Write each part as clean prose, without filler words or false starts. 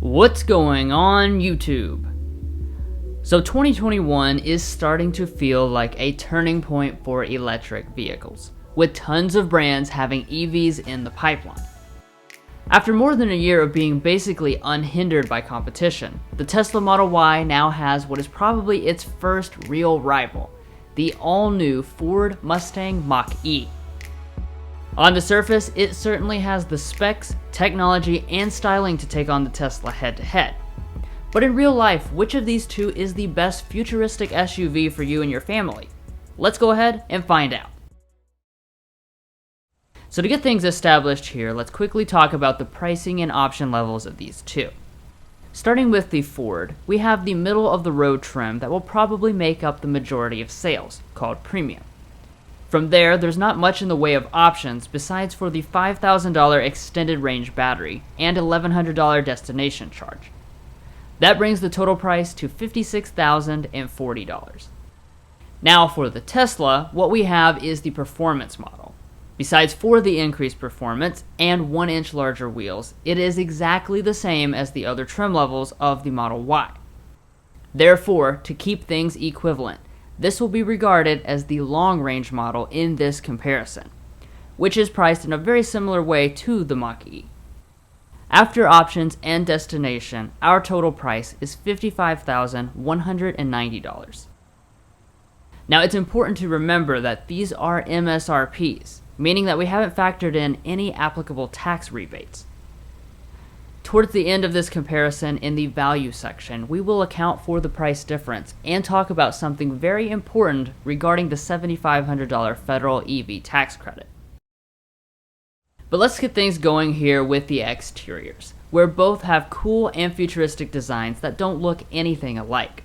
What's going on YouTube? So 2021 is starting to feel like a turning point for electric vehicles, with tons of brands having EVs in the pipeline. After more than a year of being basically unhindered by competition, the Tesla Model Y now has what is probably its first real rival, the all-new Ford Mustang Mach-E. On the surface, it certainly has the specs, technology, and styling to take on the Tesla head-to-head. But in real life, which of these two is the best futuristic SUV for you and your family? Let's go ahead and find out. So to get things established here, let's quickly talk about the pricing and option levels of these two. Starting with the Ford, we have the middle-of-the-road trim that will probably make up the majority of sales, called Premium. From there, there's not much in the way of options besides for the $5,000 extended range battery and $1,100 destination charge. That brings the total price to $56,040. Now for the Tesla, what we have is the performance model. Besides for the increased performance and 1-inch larger wheels, it is exactly the same as the other trim levels of the Model Y. Therefore, to keep things equivalent, this will be regarded as the long-range model in this comparison, which is priced in a very similar way to the Mach-E. After options and destination, our total price is $55,190. Now it's important to remember that these are MSRPs, meaning that we haven't factored in any applicable tax rebates. Towards the end of this comparison in the value section, we will account for the price difference and talk about something very important regarding the $7,500 federal EV tax credit. But let's get things going here with the exteriors, where both have cool and futuristic designs that don't look anything alike.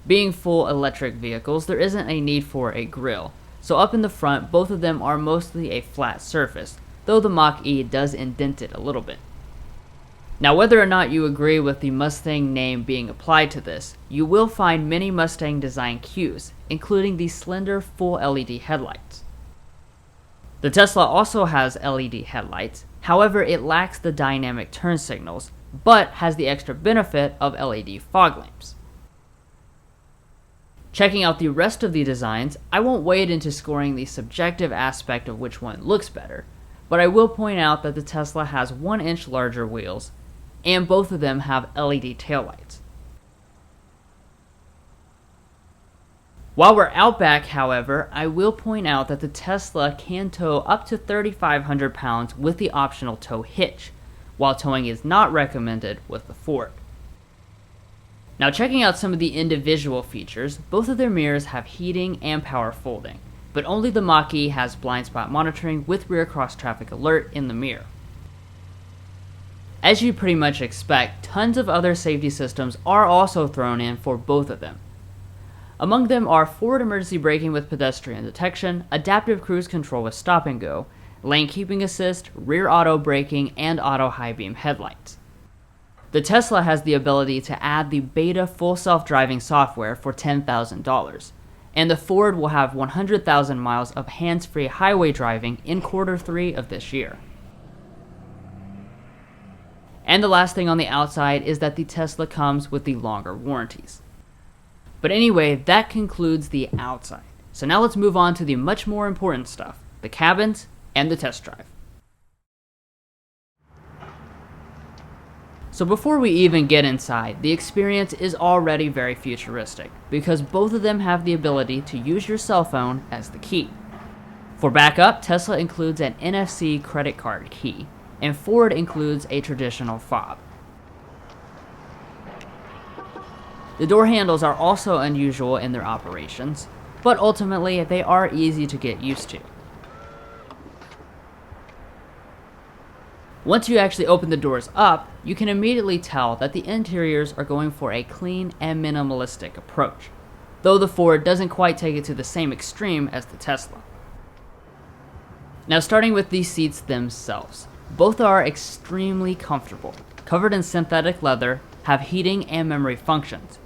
Being full electric vehicles, there isn't a need for a grille, so up in the front, both of them are mostly a flat surface, though the Mach-E does indent it a little bit. Now, whether or not you agree with the Mustang name being applied to this, you will find many Mustang design cues, including the slender full LED headlights. The Tesla also has LED headlights, however it lacks the dynamic turn signals, but has the extra benefit of LED fog lamps. Checking out the rest of the designs, I won't wade into scoring the subjective aspect of which one looks better, but I will point out that the Tesla has 1-inch larger wheels, and both of them have LED taillights. While we're out back, however, I will point out that the Tesla can tow up to 3,500 pounds with the optional tow hitch, while towing is not recommended with the Ford. Now checking out some of the individual features, both of their mirrors have heating and power folding, but only the Mach-E has blind spot monitoring with rear cross traffic alert in the mirror. As you pretty much expect, tons of other safety systems are also thrown in for both of them. Among them are forward emergency braking with pedestrian detection, adaptive cruise control with stop and go, lane keeping assist, rear auto braking, and auto high beam headlights. The Tesla has the ability to add the beta full self-driving software for $10,000, and the Ford will have 100,000 miles of hands-free highway driving in Q3 of this year. And the last thing on the outside is that the Tesla comes with the longer warranties. But anyway, that concludes the outside. So now let's move on to the much more important stuff, the cabins and the test drive. So before we even get inside, the experience is already very futuristic, because both of them have the ability to use your cell phone as the key. For backup, Tesla includes an NFC credit card key, and Ford includes a traditional fob. The door handles are also unusual in their operations, but ultimately they are easy to get used to. Once you actually open the doors up, you can immediately tell that the interiors are going for a clean and minimalistic approach, though the Ford doesn't quite take it to the same extreme as the Tesla. Now starting with the seats themselves, both are extremely comfortable, covered in synthetic leather, have heating and memory functions.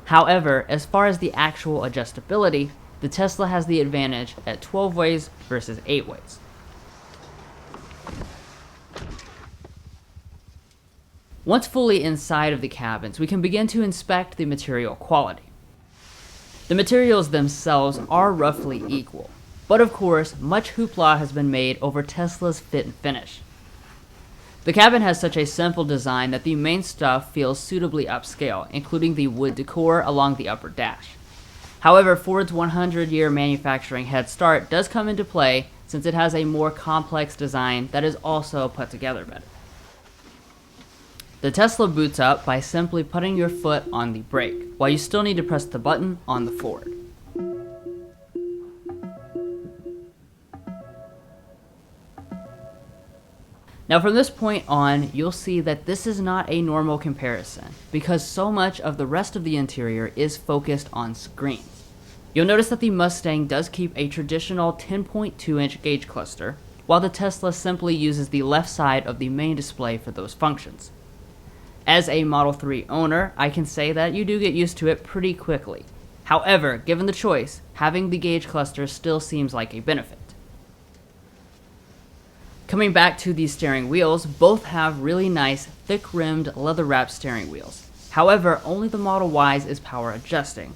However, as far as the actual adjustability, the Tesla has the advantage at 12 ways versus 8 ways. Once fully inside of the cabins, we can begin to inspect the material quality. The materials themselves are roughly equal, but of course, much hoopla has been made over Tesla's fit and finish. The cabin has such a simple design that the main stuff feels suitably upscale, including the wood decor along the upper dash. However, Ford's 100-year manufacturing head start does come into play since it has a more complex design that is also put together better. The Tesla boots up by simply putting your foot on the brake, while you still need to press the button on the Ford. Now from this point on, you'll see that this is not a normal comparison, because so much of the rest of the interior is focused on screens. You'll notice that the Mustang does keep a traditional 10.2-inch gauge cluster, while the Tesla simply uses the left side of the main display for those functions. As a Model 3 owner, I can say that you do get used to it pretty quickly. However, given the choice, having the gauge cluster still seems like a benefit. Coming back to the steering wheels, both have really nice, thick-rimmed, leather-wrapped steering wheels. However, only the Model Y's is power adjusting.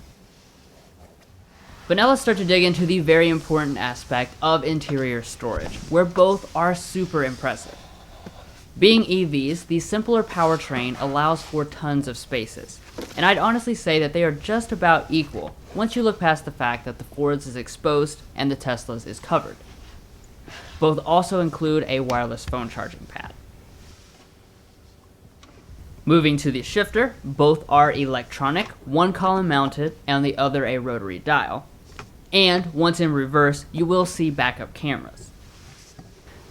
But now let's start to dig into the very important aspect of interior storage, where both are super impressive. Being EVs, the simpler powertrain allows for tons of spaces, and I'd honestly say that they are just about equal once you look past the fact that the Ford's is exposed and the Tesla's is covered. Both also include a wireless phone charging pad. Moving to the shifter, both are electronic, one column mounted and the other a rotary dial. And once in reverse, you will see backup cameras.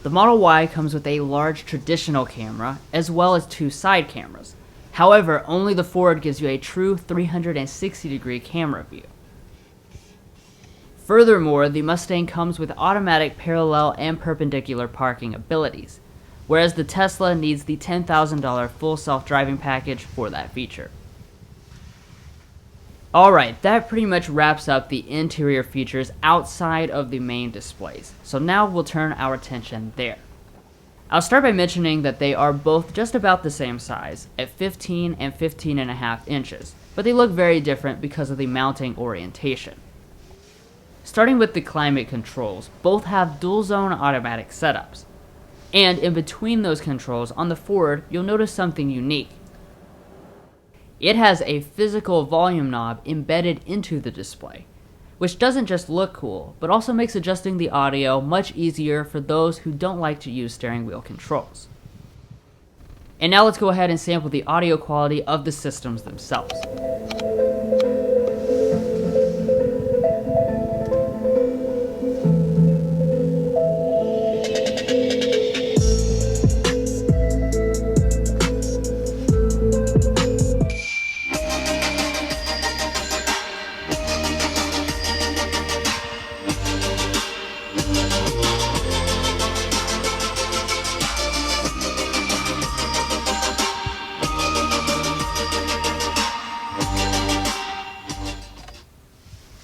The Model Y comes with a large traditional camera as well as two side cameras. However, only the Ford gives you a true 360-degree camera view. Furthermore, the Mustang comes with automatic parallel and perpendicular parking abilities, whereas the Tesla needs the $10,000 full self-driving package for that feature. Alright, that pretty much wraps up the interior features outside of the main displays, so now we'll turn our attention there. I'll start by mentioning that they are both just about the same size, at 15 and 15.5 inches, but they look very different because of the mounting orientation. Starting with the climate controls, both have dual-zone automatic setups. And in between those controls, on the Ford, you'll notice something unique. It has a physical volume knob embedded into the display, which doesn't just look cool, but also makes adjusting the audio much easier for those who don't like to use steering wheel controls. And now let's go ahead and sample the audio quality of the systems themselves.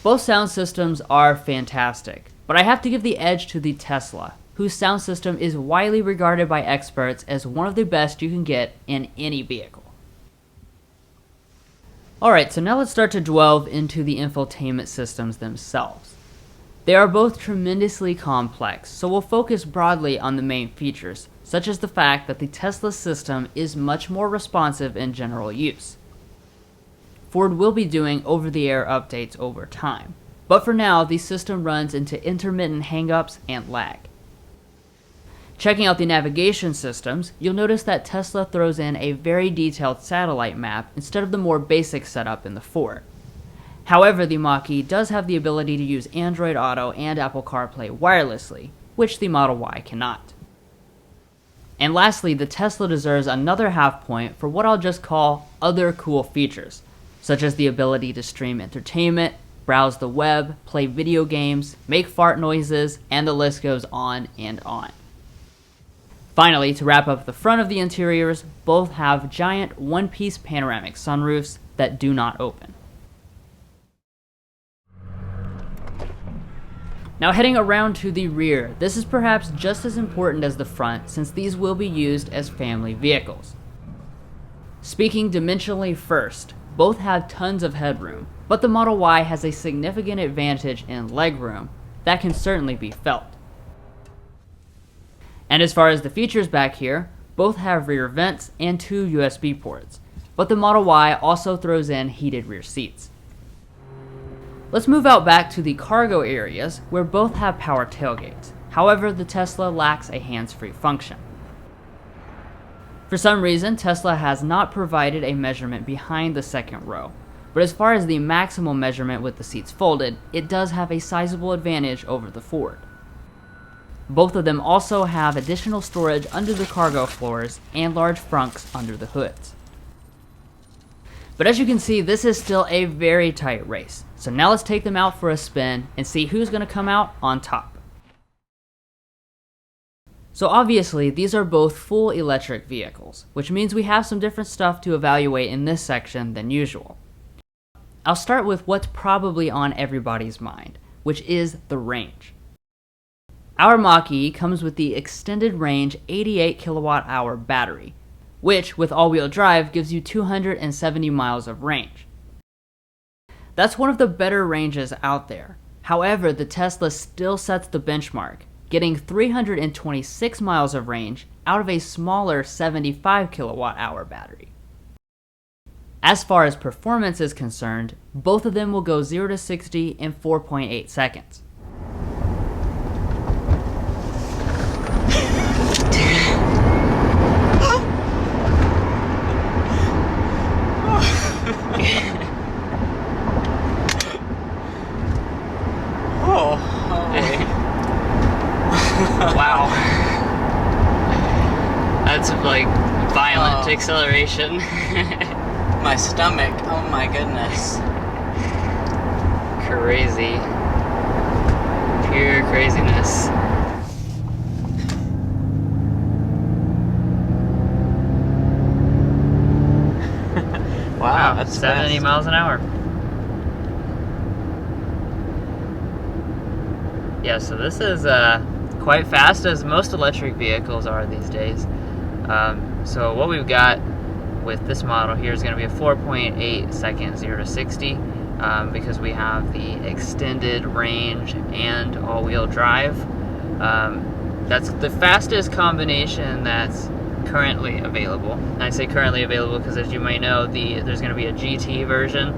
Both sound systems are fantastic, but I have to give the edge to the Tesla, whose sound system is widely regarded by experts as one of the best you can get in any vehicle. Alright, so now let's start to delve into the infotainment systems themselves. They are both tremendously complex, so we'll focus broadly on the main features, such as the fact that the Tesla system is much more responsive in general use. Ford will be doing over-the-air updates over time, but for now, the system runs into intermittent hangups and lag. Checking out the navigation systems, you'll notice that Tesla throws in a very detailed satellite map instead of the more basic setup in the Ford. However, the Mach-E does have the ability to use Android Auto and Apple CarPlay wirelessly, which the Model Y cannot. And lastly, the Tesla deserves another half point for what I'll just call other cool features, such as the ability to stream entertainment, browse the web, play video games, make fart noises, and the list goes on and on. Finally, to wrap up the front of the interiors, both have giant one-piece panoramic sunroofs that do not open. Now heading around to the rear, this is perhaps just as important as the front since these will be used as family vehicles. Speaking dimensionally first, both have tons of headroom, but the Model Y has a significant advantage in legroom that can certainly be felt. And as far as the features back here, both have rear vents and 2 USB ports, but the Model Y also throws in heated rear seats. Let's move out back to the cargo areas where both have power tailgates. However, the Tesla lacks a hands-free function. For some reason, Tesla has not provided a measurement behind the second row, but as far as the maximum measurement with the seats folded, it does have a sizable advantage over the Ford. Both of them also have additional storage under the cargo floors and large frunks under the hoods. But as you can see, this is still a very tight race. So now let's take them out for a spin and see who's going to come out on top. So obviously, these are both full electric vehicles, which means we have some different stuff to evaluate in this section than usual. I'll start with what's probably on everybody's mind, which is the range. Our Mach-E comes with the extended range 88 kilowatt hour battery, which with all-wheel drive gives you 270 miles of range. That's one of the better ranges out there. However, the Tesla still sets the benchmark, getting 326 miles of range out of a smaller 75 kilowatt hour battery. As far as performance is concerned, both of them will go 0 to 60 in 4.8 seconds. Wow. That's like violent acceleration. My stomach, oh my goodness. Crazy. Pure craziness. Wow, that's 70 fast. miles an hour. Yeah, so this is quite fast, as most electric vehicles are these days. So what we've got with this model here is going to be a 4.8 second 0 to 60 because we have the extended range and all-wheel drive. That's the fastest combination that's currently available. And I say currently available because, as you might know, there's going to be a GT version,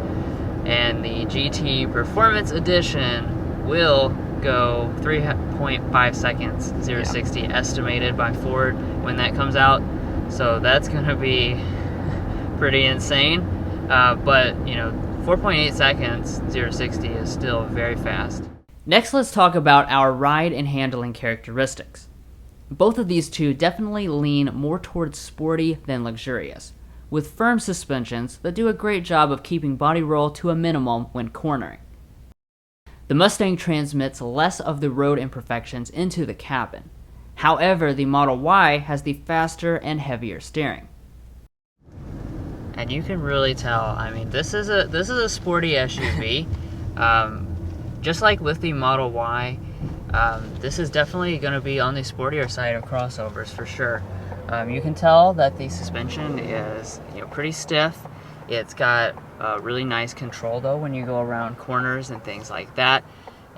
and the GT Performance Edition will go 3.5 seconds 0 to 60 estimated by Ford when that comes out. So that's going to be pretty insane. But, 4.8 seconds 0 to 60 is still very fast. Next, let's talk about our ride and handling characteristics. Both of these two definitely lean more towards sporty than luxurious, with firm suspensions that do a great job of keeping body roll to a minimum when cornering. The Mustang transmits less of the road imperfections into the cabin. However, the Model Y has the faster and heavier steering. And you can really tell, I mean, this is a sporty SUV. Just like with the Model Y, this is definitely going to be on the sportier side of crossovers for sure. You can tell that the suspension is pretty stiff. It's got really nice control though when you go around corners and things like that.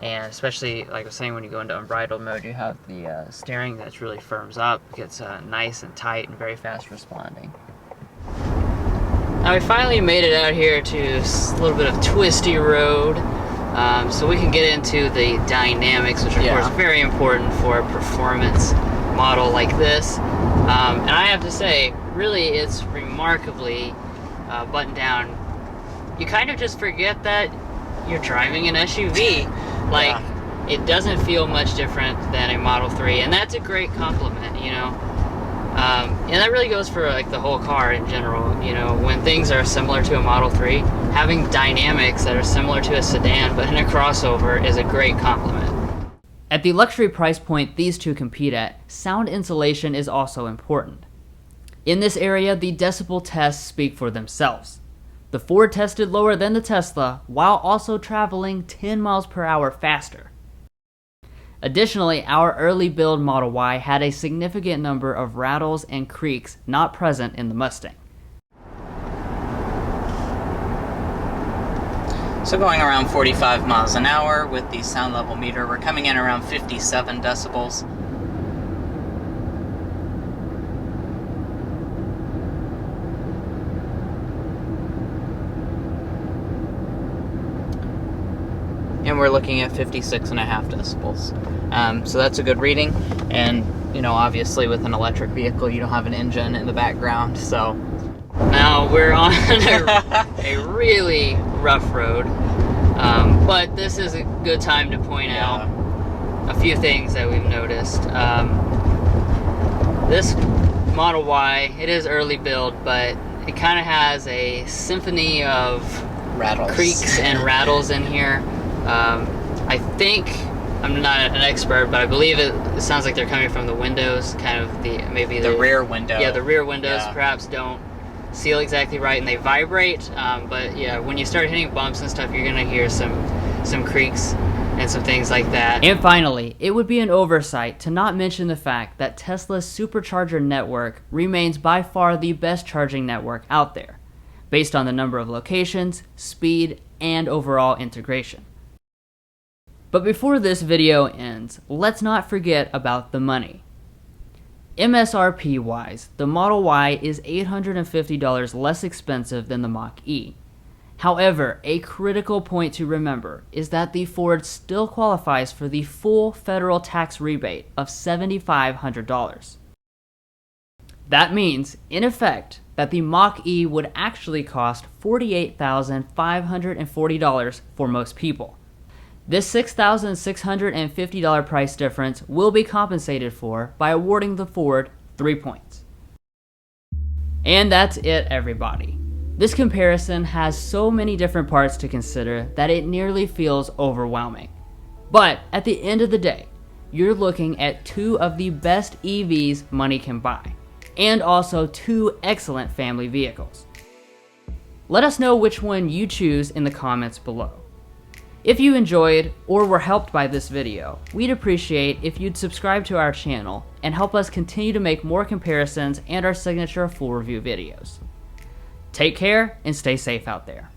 And especially, like I was saying, when you go into unbridled mode, you have the steering that's really firms up, gets nice and tight and very fast responding. Now we finally made it out here to a little bit of twisty road, so we can get into the dynamics, which of course is very important for a performance model like this. And I have to say, really, it's remarkably buttoned down. You kind of just forget that you're driving an SUV. Like, it doesn't feel much different than a Model 3, and that's a great compliment, and that really goes for like the whole car in general. When things are similar to a Model 3, having dynamics that are similar to a sedan but in a crossover is a great compliment. At the luxury price point these two compete at, sound insulation is also important. In this area, the decibel tests speak for themselves. The Ford tested lower than the Tesla, while also traveling 10 miles per hour faster. Additionally, our early build Model Y had a significant number of rattles and creaks not present in the Mustang. So going around 45 miles an hour with the sound level meter, we're coming in around 57 decibels. And we're looking at 56.5 decibels. So that's a good reading. And, you know, obviously with an electric vehicle, you don't have an engine in the background, so. Now we're on a really rough road, but this is a good time to point out a few things that we've noticed. This Model Y, it is early build, but it kind of has a symphony of Rattles. creaks and rattles in here. I think, I'm not an expert, but I believe it sounds like they're coming from the windows, kind of maybe the rear window. Yeah, the rear windows perhaps don't seal exactly right and they vibrate. But yeah, when you start hitting bumps and stuff, you're gonna hear some creaks and some things like that. And finally, it would be an oversight to not mention the fact that Tesla's supercharger network remains by far the best charging network out there, based on the number of locations, speed, and overall integration. But before this video ends, let's not forget about the money. MSRP wise, the Model Y is $850 less expensive than the Mach-E. However, a critical point to remember is that the Ford still qualifies for the full federal tax rebate of $7,500. That means, in effect, that the Mach-E would actually cost $48,540 for most people. This $6,650 price difference will be compensated for by awarding the Ford 3 points. And that's it, everybody. This comparison has so many different parts to consider that it nearly feels overwhelming. But at the end of the day, you're looking at two of the best EVs money can buy, and also two excellent family vehicles. Let us know which one you choose in the comments below. If you enjoyed or were helped by this video, we'd appreciate if you'd subscribe to our channel and help us continue to make more comparisons and our signature full review videos. Take care and stay safe out there.